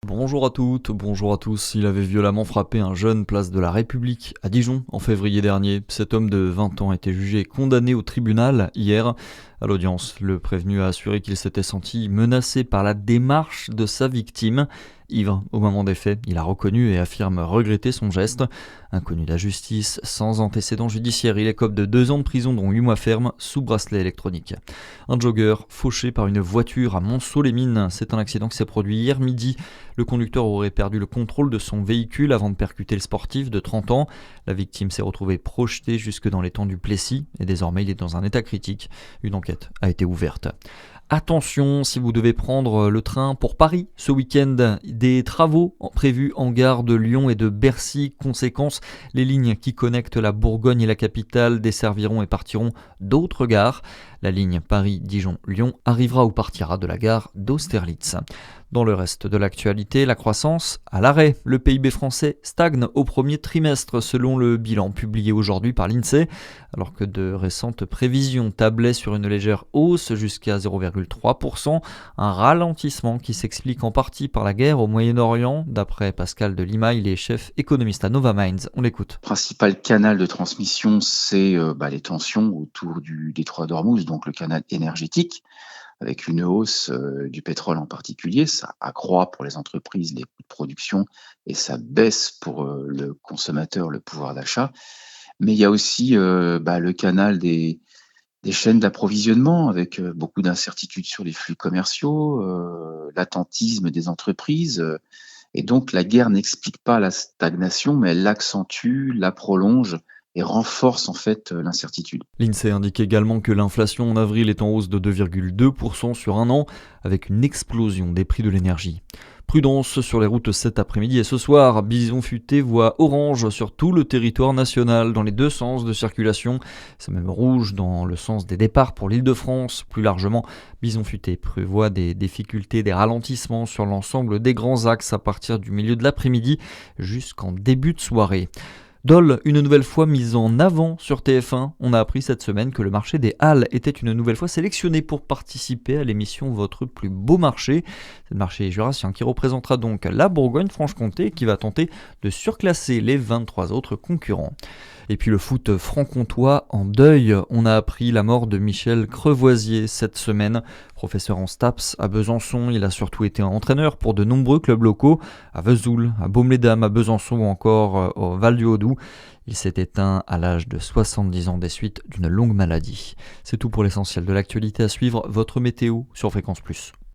Bonjour à toutes, bonjour à tous. Il avait violemment frappé un jeune place de la République à Dijon en février dernier. Cet homme de 20 ans a été jugé et condamné au tribunal hier. À l'audience, le prévenu a assuré qu'il s'était senti menacé par la démarche de sa victime. Ivre au moment des faits, il a reconnu et affirme regretter son geste. Inconnu de la justice, sans antécédent judiciaire, il écope de 2 ans de prison dont 8 mois ferme sous bracelet électronique. Un jogger fauché par une voiture à Monceau-les-Mines. C'est un accident qui s'est produit hier midi. Le conducteur aurait perdu le contrôle de son véhicule avant de percuter le sportif de 30 ans. La victime s'est retrouvée projetée jusque dans l'étang du Plessis et désormais il est dans un état critique. Une enquête a été ouverte. Attention, si vous devez prendre le train pour Paris ce week-end, des travaux prévus en gare de Lyon et de Bercy. Conséquence, les lignes qui connectent la Bourgogne et la capitale desserviront et partiront d'autres gares. La ligne Paris-Dijon-Lyon arrivera ou partira de la gare d'Austerlitz. Dans le reste de l'actualité, la croissance à l'arrêt. Le PIB français stagne au premier trimestre selon le bilan publié aujourd'hui par l'INSEE, alors que de récentes prévisions tablaient sur une légère hausse jusqu'à 0,3%. Un ralentissement qui s'explique en partie par la guerre au Moyen-Orient. D'après Pascal de Lima, il est chef économiste à Nova Minds. On l'écoute. Le principal canal de transmission, c'est les tensions autour du détroit d'Ormuz, donc le canal énergétique, avec une hausse du pétrole en particulier. Ça accroît pour les entreprises les coûts de production et ça baisse pour le consommateur le pouvoir d'achat. Mais il y a aussi le canal des chaînes d'approvisionnement avec beaucoup d'incertitudes sur les flux commerciaux, l'attentisme des entreprises. Et donc la guerre n'explique pas la stagnation, mais elle l'accentue, la prolonge et renforce en fait l'incertitude. L'INSEE indique également que l'inflation en avril est en hausse de 2,2% sur un an, avec une explosion des prix de l'énergie. Prudence sur les routes cet après-midi et ce soir. Bison futé voit orange sur tout le territoire national dans les deux sens de circulation. C'est même rouge dans le sens des départs pour l'Île-de-France. Plus largement, Bison futé prévoit des difficultés, des ralentissements sur l'ensemble des grands axes à partir du milieu de l'après-midi jusqu'en début de soirée. Dole, une nouvelle fois mise en avant sur TF1. On a appris cette semaine que le marché des Halles était une nouvelle fois sélectionné pour participer à l'émission Votre plus beau marché. C'est le marché jurassien qui représentera donc la Bourgogne-Franche-Comté qui va tenter de surclasser les 23 autres concurrents. Et puis le foot franc-comtois en deuil. On a appris la mort de Michel Crevoisier cette semaine. Professeur en STAPS à Besançon, il a surtout été un entraîneur pour de nombreux clubs locaux, à Vesoul, à Baume-les-Dames, à Besançon ou encore au Val-du-Haut-Doubs. Il s'est éteint à l'âge de 70 ans des suites d'une longue maladie. C'est tout pour l'essentiel de l'actualité à suivre. Votre météo sur Fréquence Plus.